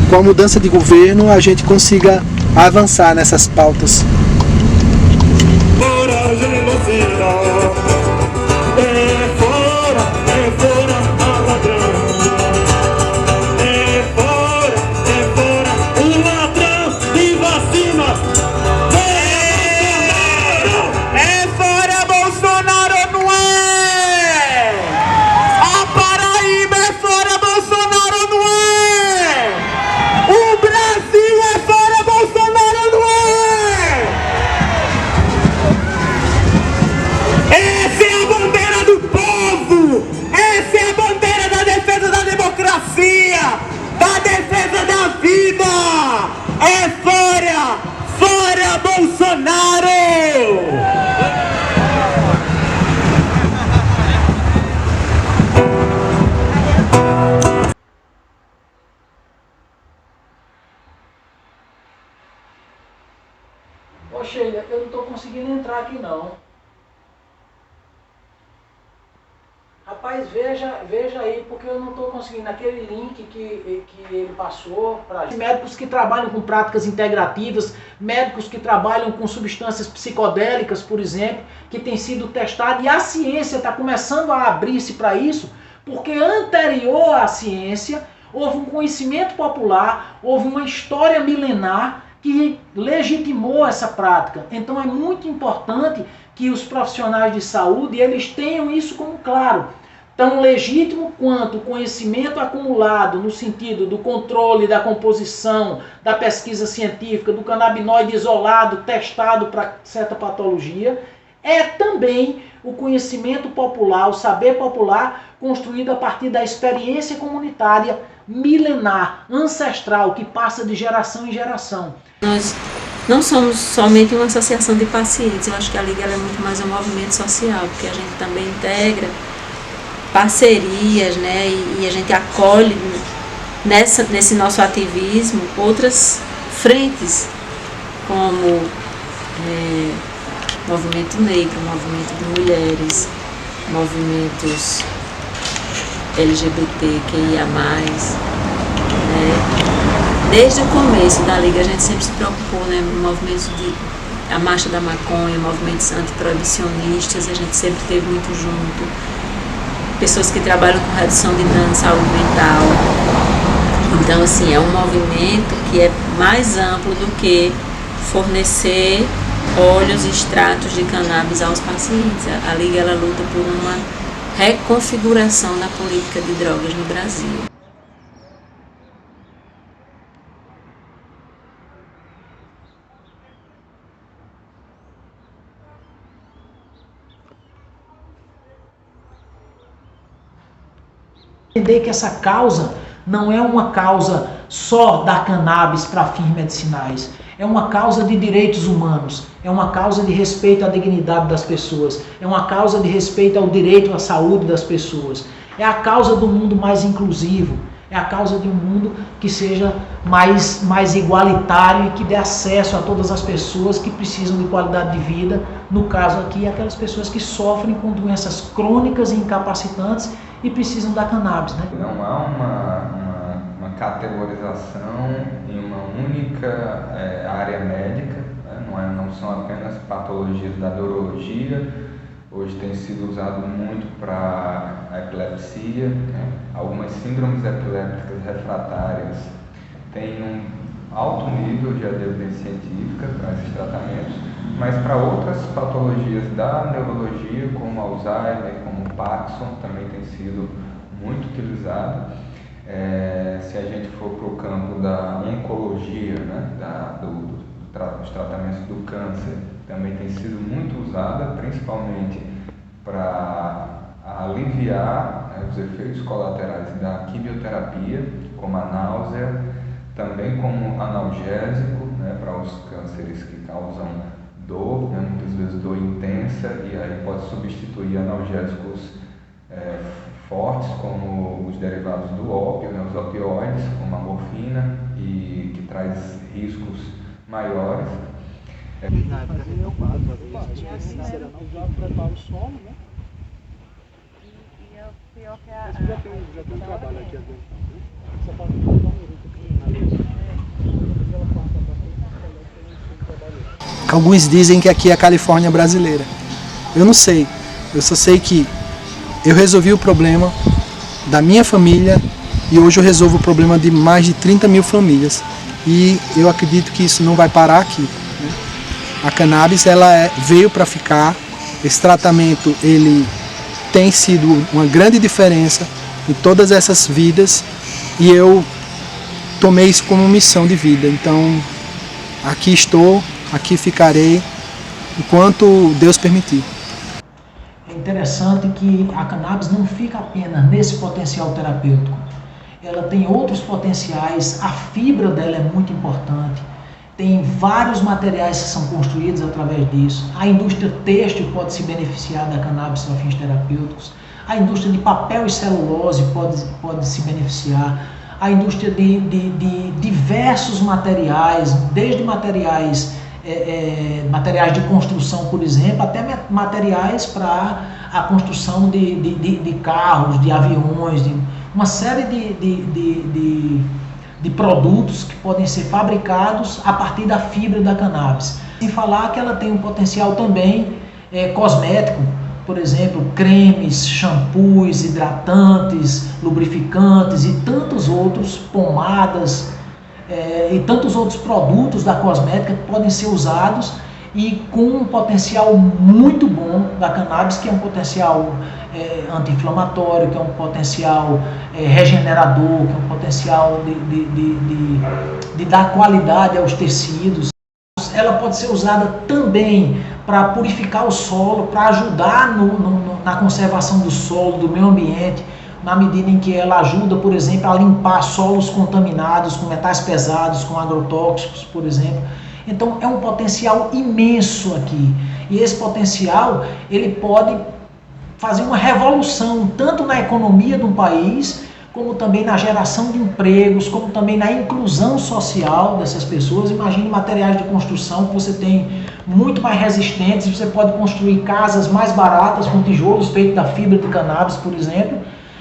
[SPEAKER 1] com a mudança de governo a gente consiga avançar nessas pautas.
[SPEAKER 16] Da defesa da vida! É fora! Fora Bolsonaro!
[SPEAKER 2] Ô Sheila, eu não estou conseguindo entrar aqui não. Rapaz, veja aí, porque eu não estou conseguindo. Aquele link que ele passou para médicos que trabalham com práticas integrativas, médicos que trabalham com substâncias psicodélicas, por exemplo, que tem sido testado, e a ciência está começando a abrir-se para isso, porque anterior à ciência houve um conhecimento popular, houve uma história milenar que legitimou essa prática. Então é muito importante que os profissionais de saúde eles tenham isso como claro. Tão legítimo quanto o conhecimento acumulado no sentido do controle da composição, da pesquisa científica, do canabinoide isolado, testado para certa patologia, é também o conhecimento popular, o saber popular construído a partir da experiência comunitária milenar, ancestral, que passa de geração em geração.
[SPEAKER 3] Nós não somos somente uma associação de pacientes, eu acho que a Liga é muito mais um movimento social, porque a gente também integra parcerias, né, e a gente acolhe nesse nosso ativismo outras frentes, como movimento negro, movimento de mulheres, movimentos LGBTQIA+, né. Desde o começo da Liga a gente sempre se preocupou, né, movimentos a Marcha da Maconha, movimentos antiproibicionistas, a gente sempre esteve muito junto. Pessoas que trabalham com redução de dano, saúde mental. Então, assim, é um movimento que é mais amplo do que fornecer óleos e extratos de cannabis aos pacientes. A Liga ela luta por uma reconfiguração da política de drogas no Brasil.
[SPEAKER 2] Entender que essa causa não é uma causa só da cannabis para fins medicinais, é uma causa de direitos humanos, é uma causa de respeito à dignidade das pessoas, é uma causa de respeito ao direito à saúde das pessoas, é a causa do mundo mais inclusivo, é a causa de um mundo que seja mais igualitário e que dê acesso a todas as pessoas que precisam de qualidade de vida, no caso aqui, aquelas pessoas que sofrem com doenças crônicas e incapacitantes e precisam da cannabis, né?
[SPEAKER 6] Não há uma categorização em uma única área médica, né? Não são apenas patologias da neurologia, hoje tem sido usado muito para a epilepsia, né? Algumas síndromes epilépticas refratárias têm um alto nível de evidência científica para esses tratamentos, mas para outras patologias da neurologia, como Alzheimer, como Parkinson, também tem sido muito utilizado. Se a gente for para o campo da oncologia, né, dos tratamentos do câncer, também tem sido muito usada, principalmente para aliviar os efeitos colaterais da quimioterapia, como a náusea, também como analgésico, né, para os cânceres que causam dor, né, muitas vezes dor intensa, e aí pode substituir analgésicos fortes, como os derivados do ópio, né, os opioides, como a morfina, e que traz riscos maiores.
[SPEAKER 1] Alguns dizem que aqui é a Califórnia brasileira. Eu não sei. Eu só sei que eu resolvi o problema da minha família e hoje eu resolvo o problema de mais de 30 mil famílias. E eu acredito que isso não vai parar aqui, né? A cannabis veio para ficar. Esse tratamento ele tem sido uma grande diferença em todas essas vidas e eu tomei isso como missão de vida. Então aqui estou, aqui ficarei enquanto Deus permitir.
[SPEAKER 2] É interessante que a cannabis não fica apenas nesse potencial terapêutico. Ela tem outros potenciais, a fibra dela é muito importante. Tem vários materiais que são construídos através disso. A indústria têxtil pode se beneficiar da cannabis para fins terapêuticos. A indústria de papel e celulose pode se beneficiar. A indústria de diversos materiais, desde materiais de construção, por exemplo, até materiais para a construção de carros, de aviões, uma série de produtos que podem ser fabricados a partir da fibra da cannabis. Sem falar que ela tem um potencial também cosmético, por exemplo, cremes, shampoos, hidratantes, lubrificantes e tantos outros, pomadas e tantos outros produtos da cosmética que podem ser usados e com um potencial muito bom da cannabis, que é um potencial anti-inflamatório, que é um potencial regenerador, que é um potencial de dar qualidade aos tecidos. Ela pode ser usada também para purificar o solo, para ajudar na conservação do solo, do meio ambiente, na medida em que ela ajuda, por exemplo, a limpar solos contaminados com metais pesados, com agrotóxicos, por exemplo. Então é um potencial imenso aqui. E esse potencial ele pode fazer uma revolução tanto na economia de um país, como também na geração de empregos, como também na inclusão social dessas pessoas. Imagine materiais de construção que você tem muito mais resistentes, você pode construir casas mais baratas com tijolos feitos da fibra de cannabis, por exemplo,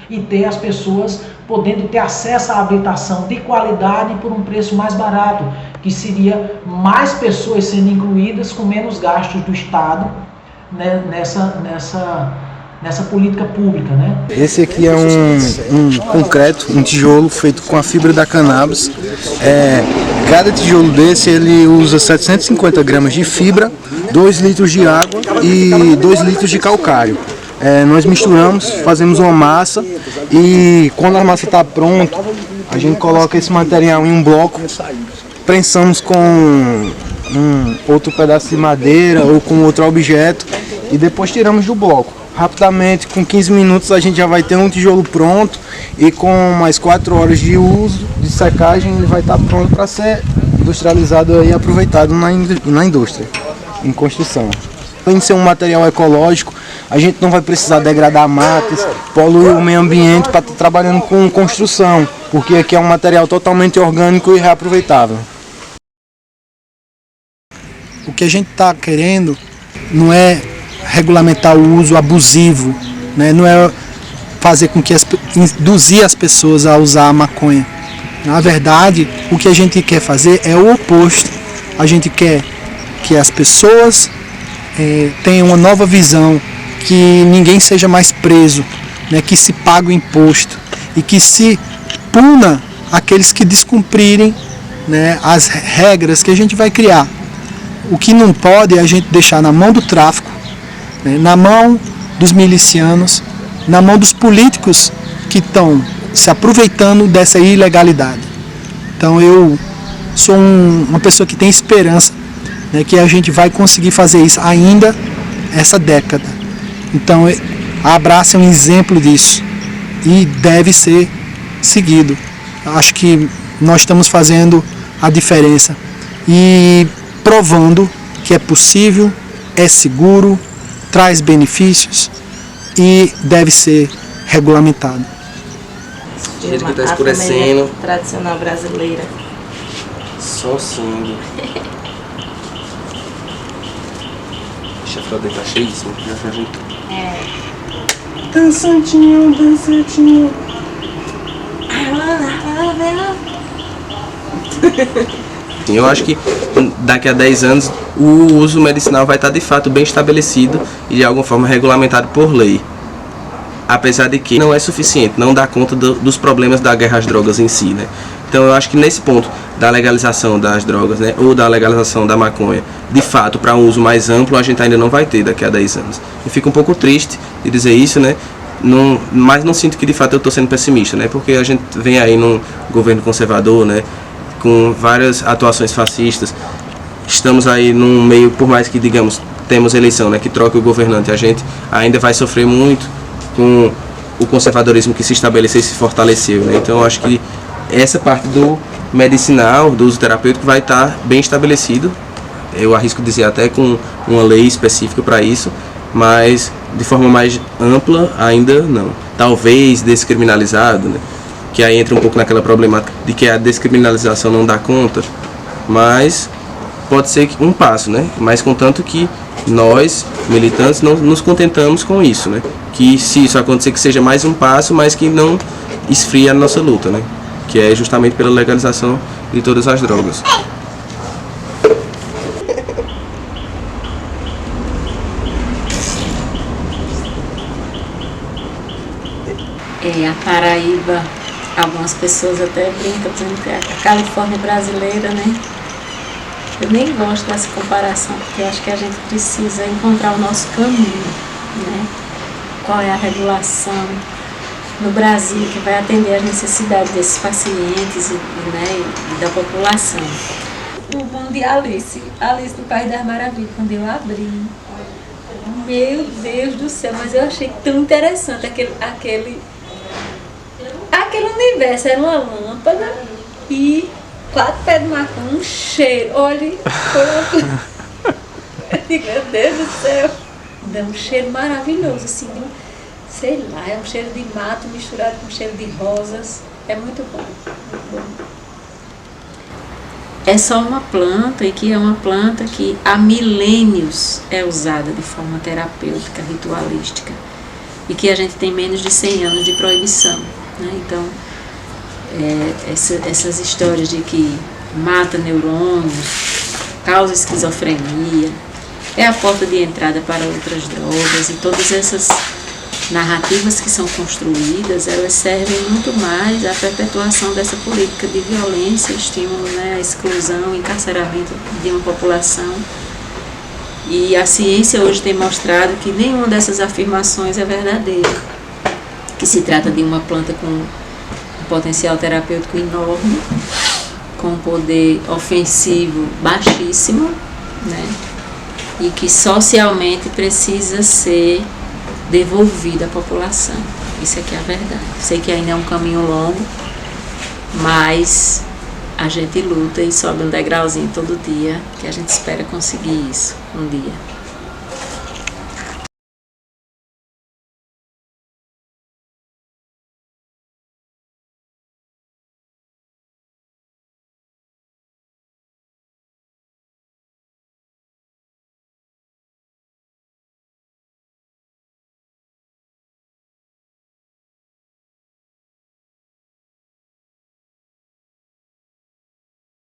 [SPEAKER 2] e ter as pessoas podendo ter acesso à habitação de qualidade por um preço mais barato, que seria mais pessoas sendo incluídas com menos gastos do Estado, né, nessa política pública, né?
[SPEAKER 1] Esse aqui é um concreto, um tijolo feito com a fibra da cannabis. Cada tijolo desse ele usa 750 gramas de fibra, 2 litros de água e 2 litros de calcário. Nós misturamos, fazemos uma massa e quando a massa está pronta, a gente coloca esse material em um bloco, prensamos com outro pedaço de madeira ou com outro objeto e depois tiramos do bloco. Rapidamente, com 15 minutos, a gente já vai ter um tijolo pronto e com mais 4 horas de uso, de secagem, ele vai estar pronto para ser industrializado e aproveitado na indústria, em construção. Além de ser um material ecológico, a gente não vai precisar degradar matas, poluir o meio ambiente para estar trabalhando com construção, porque aqui é um material totalmente orgânico e reaproveitável. O que a gente está querendo não é regulamentar o uso abusivo, né? Não é fazer com que induzir as pessoas a usar a maconha. Na verdade, o que a gente quer fazer é o oposto. A gente quer que as pessoas tenham uma nova visão, que ninguém seja mais preso, né? Que se pague o imposto e que se puna aqueles que descumprirem, né, as regras que a gente vai criar. O que não pode é a gente deixar na mão do tráfico, né, na mão dos milicianos, na mão dos políticos que estão se aproveitando dessa ilegalidade. Então eu sou uma pessoa que tem esperança, né, que a gente vai conseguir fazer isso ainda essa década. Então a Abrace é um exemplo disso e deve ser seguido. Acho que nós estamos fazendo a diferença e provando que é possível, é seguro, traz benefícios e deve ser regulamentado.
[SPEAKER 10] O jeito que está escurecendo.
[SPEAKER 13] Tradicional brasileira.
[SPEAKER 10] Só sangue. Deixa a fralda tá cheíssima. Já gente...
[SPEAKER 1] Dançantinho, dançantinho.
[SPEAKER 10] Eu acho que daqui a 10 anos o uso medicinal vai estar de fato bem estabelecido e de alguma forma regulamentado por lei. Apesar de que não é suficiente, não dá conta dos problemas da guerra às drogas em si, né? Então eu acho que nesse ponto da legalização das drogas, né, ou da legalização da maconha, de fato, para um uso mais amplo, a gente ainda não vai ter daqui a 10 anos. Eu fico um pouco triste de dizer isso, né? Mas não sinto que de fato eu estou sendo pessimista, né? Porque a gente vem aí num governo conservador, né, com várias atuações fascistas. Estamos aí num meio, por mais que digamos, temos eleição, né, que troque o governante, a gente ainda vai sofrer muito com o conservadorismo que se estabeleceu e se fortaleceu, né? Então eu acho que essa parte do medicinal, do uso terapêutico vai estar bem estabelecido. Eu arrisco dizer até com uma lei específica para isso, mas de forma mais ampla ainda não. Talvez descriminalizado, né? Que aí entra um pouco naquela problemática de que a descriminalização não dá conta, mas pode ser um passo, né? Mas contanto que nós, militantes, não nos contentamos com isso, né? Que se isso acontecer, que seja mais um passo, mas que não esfrie a nossa luta, né? Que é justamente pela legalização de todas as drogas.
[SPEAKER 3] A Paraíba, algumas pessoas até brincam dizendo que é a Califórnia brasileira, né? Eu nem gosto dessa comparação, porque eu acho que a gente precisa encontrar o nosso caminho, né? Qual é a regulação no Brasil que vai atender às necessidades desses pacientes e da população. O bom de Alice no País das Maravilhas, quando eu abri, meu Deus do céu, mas eu achei tão interessante aquele universo. Era uma lâmpada e 4 pés de maconha, um cheiro, olha, eu digo, meu Deus do céu, dá um cheiro maravilhoso, assim, sei lá, é um cheiro de mato misturado com cheiro de rosas, é muito bom, muito bom. É só uma planta, e que é uma planta que há milênios é usada de forma terapêutica, ritualística, e que a gente tem menos de 100 anos de proibição, né? Então, essas histórias de que mata neurônios, causa esquizofrenia, é a porta de entrada para outras drogas, e todas essas narrativas que são construídas, elas servem muito mais à perpetuação dessa política de violência, estímulo, né, à exclusão, encarceramento de uma população. E a ciência hoje tem mostrado que nenhuma dessas afirmações é verdadeira, que se trata de uma planta com um potencial terapêutico enorme, com um poder ofensivo baixíssimo, né, e que socialmente precisa ser devolvida à população. Isso aqui é a verdade. Sei que ainda é um caminho longo, mas a gente luta e sobe um degrauzinho todo dia, que a gente espera conseguir isso um dia.